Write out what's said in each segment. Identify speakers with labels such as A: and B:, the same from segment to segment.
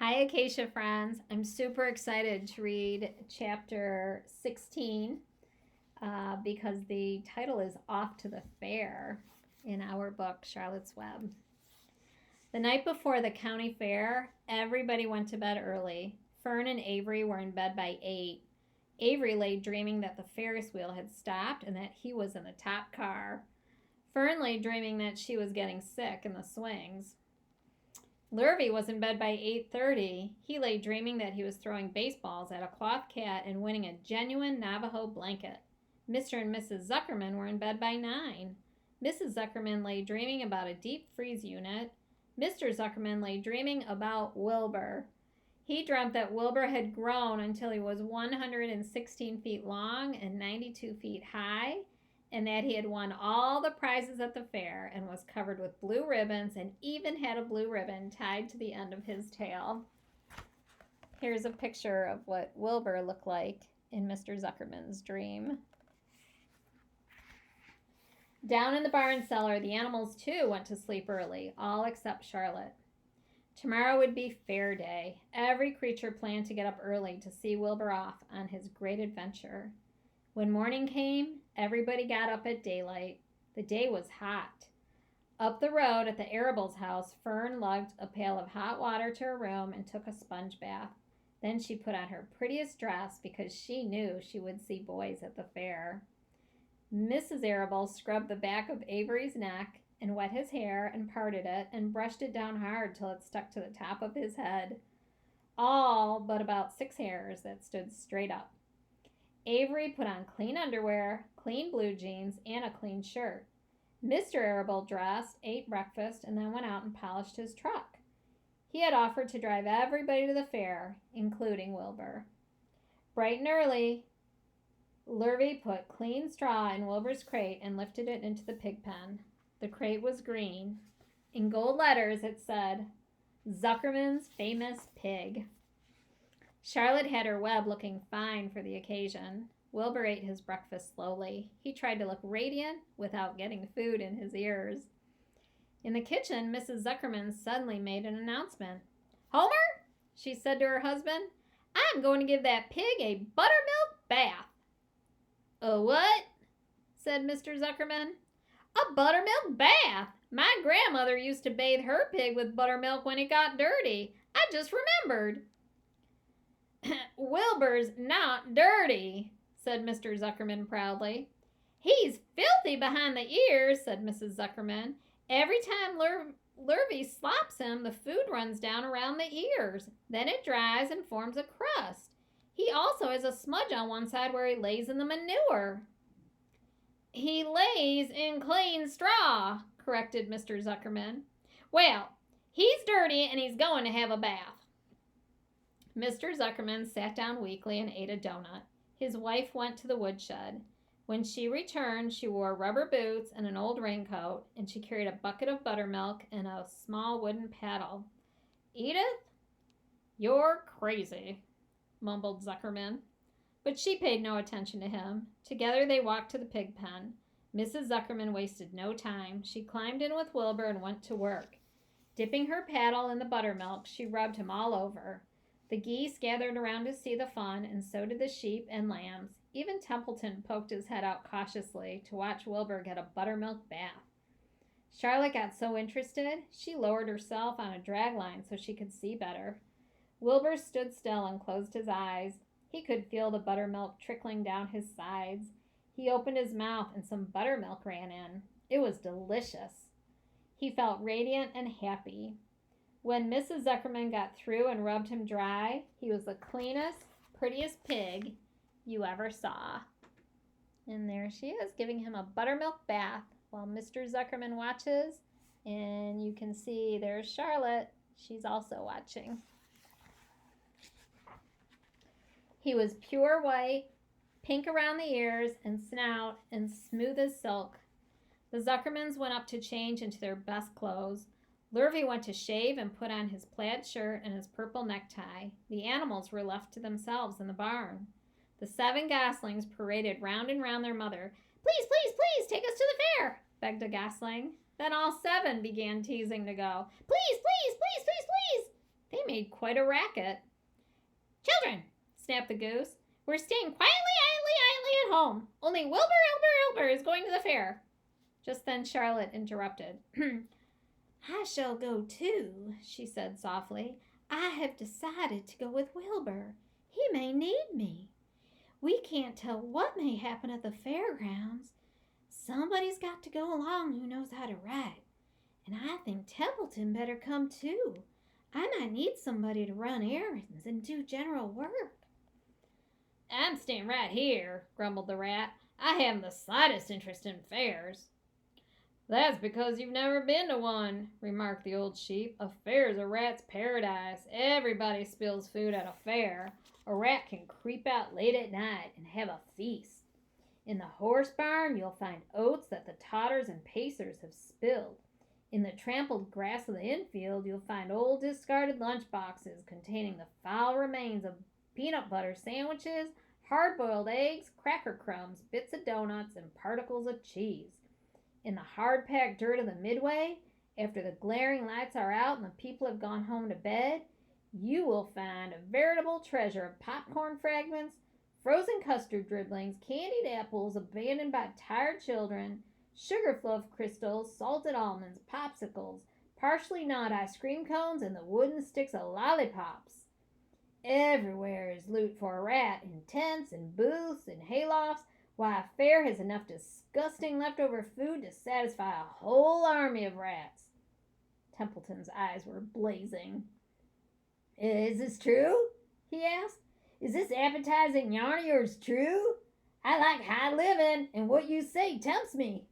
A: Hi, Acacia friends. I'm super excited to read chapter 16 because the title is Off to the Fair in our book, Charlotte's Web. The night before the county fair, everybody went to bed early. Fern and Avery were in bed by 8. Avery lay dreaming that the Ferris wheel had stopped and that he was in the top car. Fern lay dreaming that she was getting sick in the swings. Lurvy was in bed by 8:30. He lay dreaming that he was throwing baseballs at a cloth cat and winning a genuine Navajo blanket. Mr. and Mrs. Zuckerman were in bed by 9. Mrs. Zuckerman lay dreaming about a deep freeze unit. Mr. Zuckerman lay dreaming about Wilbur. He dreamt that Wilbur had grown until he was 116 feet long and 92 feet high, and that he had won all the prizes at the fair and was covered with blue ribbons and even had a blue ribbon tied to the end of his tail. Here's a picture of what Wilbur looked like in Mr. Zuckerman's dream. Down in the barn cellar, the animals too went to sleep early, all except Charlotte. Tomorrow would be fair day. Every creature planned to get up early to see Wilbur off on his great adventure. When morning came, everybody got up at daylight. The day was hot. Up the road at the Arable's house, Fern lugged a pail of hot water to her room and took a sponge bath. Then she put on her prettiest dress because she knew she would see boys at the fair. Mrs. Arable scrubbed the back of Avery's neck and wet his hair and parted it and brushed it down hard till it stuck to the top of his head. All but about 6 hairs that stood straight up. Avery put on clean underwear, clean blue jeans, and a clean shirt. Mr. Arable dressed, ate breakfast, and then went out and polished his truck. He had offered to drive everybody to the fair, including Wilbur. Bright and early, Lurvy put clean straw in Wilbur's crate and lifted it into the pig pen. The crate was green. In gold letters it said, Zuckerman's Famous Pig. Charlotte had her web looking fine for the occasion. Wilbur ate his breakfast slowly. He tried to look radiant without getting food in his ears. In the kitchen, Mrs. Zuckerman suddenly made an announcement. Homer, she said to her husband, I'm going to give that pig a buttermilk bath. A what? Said Mr. Zuckerman. A buttermilk bath. My grandmother used to bathe her pig with buttermilk when it got dirty. I just remembered. Wilbur's not dirty, said Mr. Zuckerman proudly. He's filthy behind the ears, said Mrs. Zuckerman. Every time Lurvy slops him, the food runs down around the ears. Then it dries and forms a crust. He also has a smudge on one side where he lays in the manure. He lays in clean straw, corrected Mr. Zuckerman. Well, he's dirty and he's going to have a bath. Mr. Zuckerman sat down weakly and ate a donut. His wife went to the woodshed. When she returned, she wore rubber boots and an old raincoat, and she carried a bucket of buttermilk and a small wooden paddle. Edith, you're crazy, mumbled Zuckerman. But she paid no attention to him. Together they walked to the pig pen. Mrs. Zuckerman wasted no time. She climbed in with Wilbur and went to work. Dipping her paddle in the buttermilk, she rubbed him all over. The geese gathered around to see the fun, and so did the sheep and lambs. Even Templeton poked his head out cautiously to watch Wilbur get a buttermilk bath. Charlotte got so interested, she lowered herself on a drag line so she could see better. Wilbur stood still and closed his eyes. He could feel the buttermilk trickling down his sides. He opened his mouth and some buttermilk ran in. It was delicious. He felt radiant and happy. When Mrs. Zuckerman got through and rubbed him dry, he was the cleanest, prettiest pig you ever saw. And there she is, giving him a buttermilk bath while Mr. Zuckerman watches. And you can see there's Charlotte. She's also watching. He was pure white, pink around the ears and snout, and smooth as silk. The Zuckermans went up to change into their best clothes. Lurvy went to shave and put on his plaid shirt and his purple necktie. The animals were left to themselves in the barn. The 7 goslings paraded round and round their mother. Please, please, please, take us to the fair, begged a gosling. Then all 7 began teasing to go. Please, please, please, please, please. They made quite a racket. "Children," snapped the goose, "we're staying quietly, idly at home. Only Wilbur is going to the fair." Just then Charlotte interrupted. "I shall go too," she said softly. "I have decided to go with Wilbur. He may need me. We can't tell what may happen at the fairgrounds. Somebody's got to go along who knows how to ride. And I think Templeton better come too. I might need somebody to run errands and do general work." "I'm staying right here," grumbled the rat. "I haven't the slightest interest in fairs." "That's because you've never been to one," remarked the old sheep. "A fair's a rat's paradise. Everybody spills food at a fair. A rat can creep out late at night and have a feast. In the horse barn, you'll find oats that the totters and pacers have spilled. In the trampled grass of the infield, you'll find old discarded lunch boxes containing the foul remains of peanut butter sandwiches, hard-boiled eggs, cracker crumbs, bits of donuts, and particles of cheese. In the hard-packed dirt of the midway, after the glaring lights are out and the people have gone home to bed, you will find a veritable treasure of popcorn fragments, frozen custard dribblings, candied apples abandoned by tired children, sugar fluff crystals, salted almonds, popsicles, partially gnawed ice cream cones, and the wooden sticks of lollipops. Everywhere is loot for a rat, in tents, in booths, in haylofts. Why, a fair has enough disgusting leftover food to satisfy a whole army of rats." Templeton's eyes were blazing. "Is this true?" he asked. "Is this appetizing yarn of yours true? I like high living, and what you say tempts me."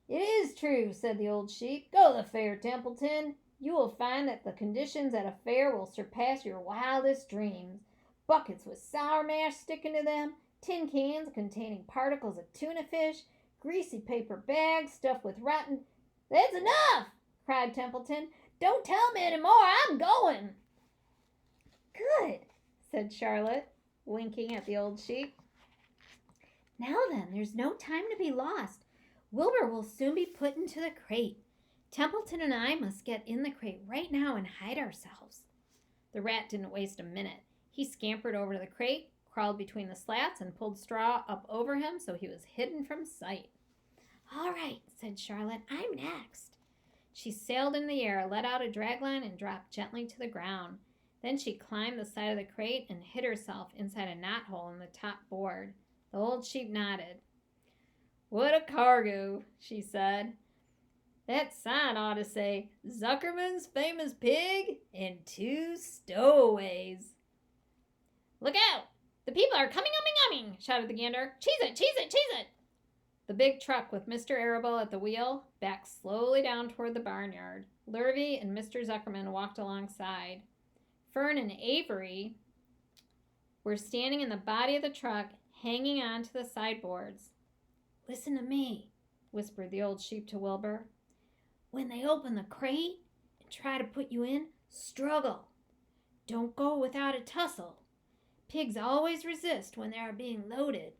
A: "It is true," said the old sheep. "Go to the fair, Templeton. You will find that the conditions at a fair will surpass your wildest dreams. Buckets with sour mash sticking to them, tin cans containing particles of tuna fish, greasy paper bags stuffed with rotten—" "That's enough!" cried Templeton. "Don't tell me any more. I'm going." "Good," said Charlotte, winking at the old sheep. "Now then, there's no time to be lost. Wilbur will soon be put into the crate. Templeton and I must get in the crate right now and hide ourselves." The rat didn't waste a minute. He scampered over to the crate, crawled between the slats, and pulled straw up over him so he was hidden from sight. "All right," said Charlotte. "I'm next." She sailed in the air, let out a dragline, and dropped gently to the ground. Then she climbed the side of the crate and hid herself inside a knothole in the top board. The old sheep nodded. "What a cargo," she said. "That sign ought to say, 'Zuckerman's Famous Pig' and 2 stowaways." "Look out! The people are coming, shouted the gander. "Cheese it, cheese it, cheese it!" The big truck with Mr. Arable at the wheel backed slowly down toward the barnyard. Lurvy and Mr. Zuckerman walked alongside. Fern and Avery were standing in the body of the truck, hanging on to the sideboards. "Listen to me," whispered the old sheep to Wilbur. "When they open the crate and try to put you in, struggle. Don't go without a tussle. Pigs always resist when they are being loaded."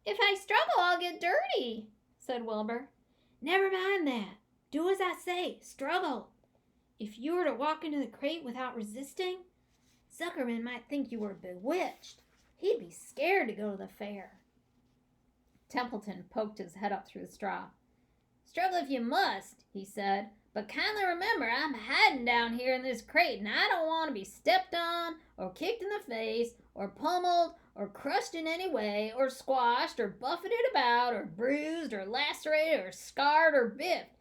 A: "If I struggle, I'll get dirty," said Wilbur. "Never mind that. Do as I say. Struggle. If you were to walk into the crate without resisting, Zuckerman might think you were bewitched. He'd be scared to go to the fair." Templeton poked his head up through the straw. "Struggle if you must," he said, "but kindly remember I'm hiding down here in this crate, and I don't want to be stepped on, or kicked in the face, or pummeled, or crushed in any way, or squashed, or buffeted about, or bruised, or lacerated, or scarred, or biffed.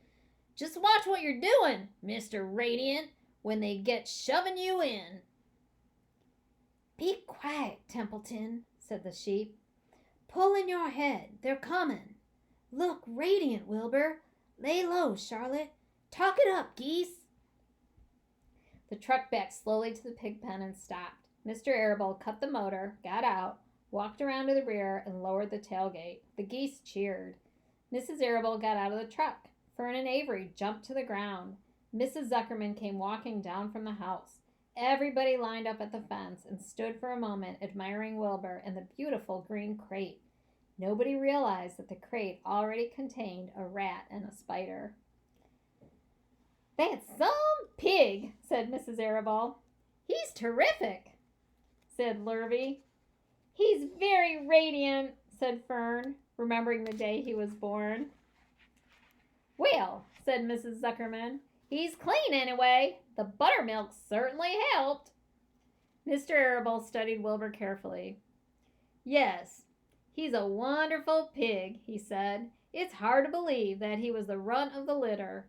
A: Just watch what you're doing, Mr. Radiant, when they get shoving you in." "Be quiet, Templeton," said the sheep. "Pull in your head. They're coming. Look radiant, Wilbur. Lay low, Charlotte. Talk it up, geese." The truck backed slowly to the pig pen and stopped. Mr. Arable cut the motor, got out, walked around to the rear, and lowered the tailgate. The geese cheered. Mrs. Arable got out of the truck. Fern and Avery jumped to the ground. Mrs. Zuckerman came walking down from the house. Everybody lined up at the fence and stood for a moment admiring Wilbur and the beautiful green crate. Nobody realized that the crate already contained a rat and a spider. That's some pig, said Mrs. Arable. He's terrific, said Lurvy. He's very radiant, said Fern, remembering the day he was born. Well, said Mrs. Zuckerman, he's clean anyway. The buttermilk certainly helped. Mr. Arable studied Wilbur carefully. Yes, he's a wonderful pig, he said. It's hard to believe that he was the runt of the litter.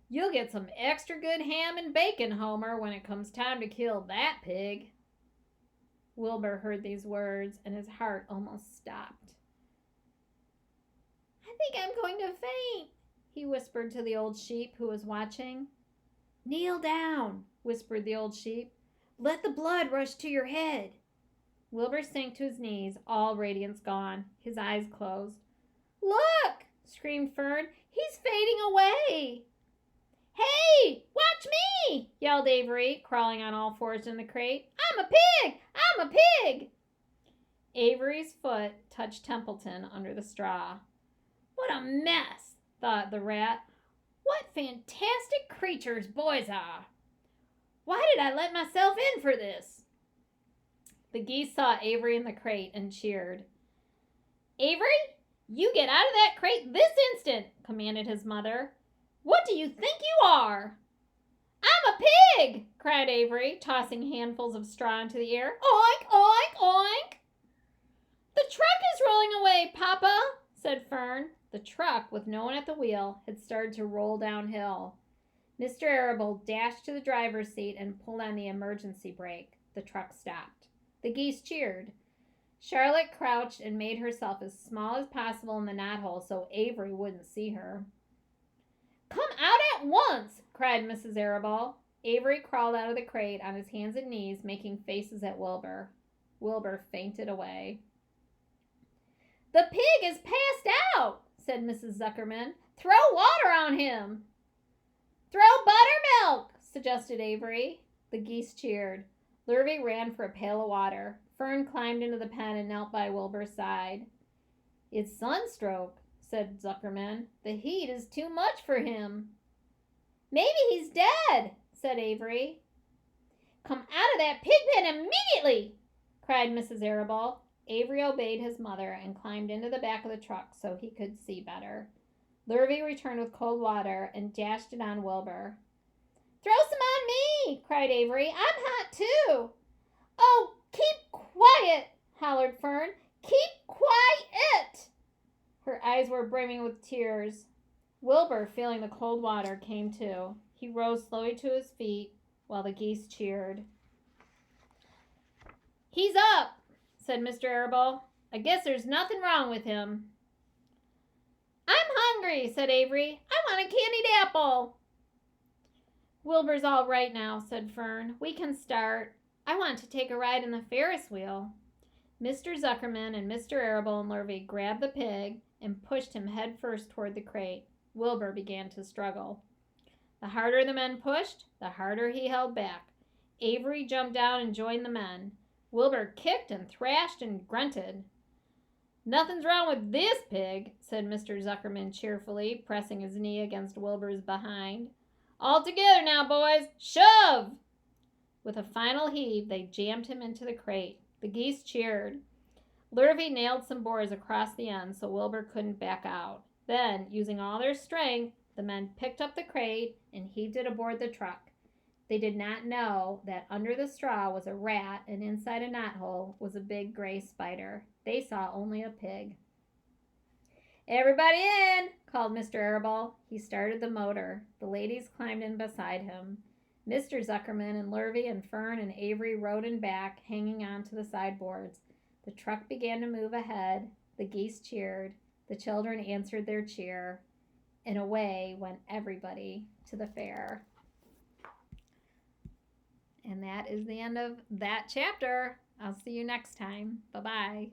A: You'll get some extra good ham and bacon, Homer, when it comes time to kill that pig. Wilbur heard these words, and his heart almost stopped. I think I'm going to faint, he whispered to the old sheep who was watching. Kneel down, whispered the old sheep. Let the blood rush to your head. Wilbur sank to his knees, all radiance gone, his eyes closed. Look, screamed Fern, he's fading away. Hey, watch me, yelled Avery, crawling on all fours in the crate. I'm a pig! I'm a pig! Avery's foot touched Templeton under the straw. What a mess, thought the rat. What fantastic creatures boys are. Why did I let myself in for this? The geese saw Avery in the crate and cheered. Avery, you get out of that crate this instant, commanded his mother. What do you think you are? I'm a pig, cried Avery, tossing handfuls of straw into the air. Oink, oink, oink. The truck is rolling away, Papa, said Fern. The truck, with no one at the wheel, had started to roll downhill. Mr. Arable dashed to the driver's seat and pulled on the emergency brake. The truck stopped. The geese cheered. Charlotte crouched and made herself as small as possible in the knothole so Avery wouldn't see her. Come out at once, cried Mrs. Arable. Avery crawled out of the crate on his hands and knees, making faces at Wilbur. Wilbur fainted away. The pig is passed out, said Mrs. Zuckerman. Throw water on him. Throw buttermilk, suggested Avery. The geese cheered. Lurvy ran for a pail of water. Fern climbed into the pen and knelt by Wilbur's side. It's sunstroke, said Zuckerman. The heat is too much for him. Maybe he's dead, said Avery. Come out of that pig pen immediately, cried Mrs. Arable. Avery obeyed his mother and climbed into the back of the truck so he could see better. Lurvy returned with cold water and dashed it on Wilbur. Throw some on me, cried Avery. I'm hot too. Oh, keep quiet, hollered Fern. Keep quiet. Her eyes were brimming with tears. Wilbur, feeling the cold water, came to. He rose slowly to his feet while the geese cheered. He's up, said Mr. Arable. I guess there's nothing wrong with him. I'm hungry, said Avery. I want a candied apple. Wilbur's all right now, said Fern. We can start. I want to take a ride in the Ferris wheel. Mr. Zuckerman and Mr. Arable and Lurvy grabbed the pig and pushed him headfirst toward the crate. Wilbur began to struggle. The harder the men pushed, the harder he held back. Avery jumped down and joined the men. Wilbur kicked and thrashed and grunted. Nothing's wrong with this pig, said Mr. Zuckerman cheerfully, pressing his knee against Wilbur's behind. All together now, boys. Shove! With a final heave, they jammed him into the crate. The geese cheered. Lurvy nailed some boards across the end so Wilbur couldn't back out. Then, using all their strength, the men picked up the crate and heaved it aboard the truck. They did not know that under the straw was a rat and inside a knothole was a big gray spider. They saw only a pig. Everybody in, called Mr. Arable. He started the motor. The ladies climbed in beside him. Mr. Zuckerman and Lurvy and Fern and Avery rode in back, hanging on to the sideboards. The truck began to move ahead. The geese cheered. The children answered their cheer. And away went everybody to the fair. And that is the end of that chapter. I'll see you next time. Bye-bye.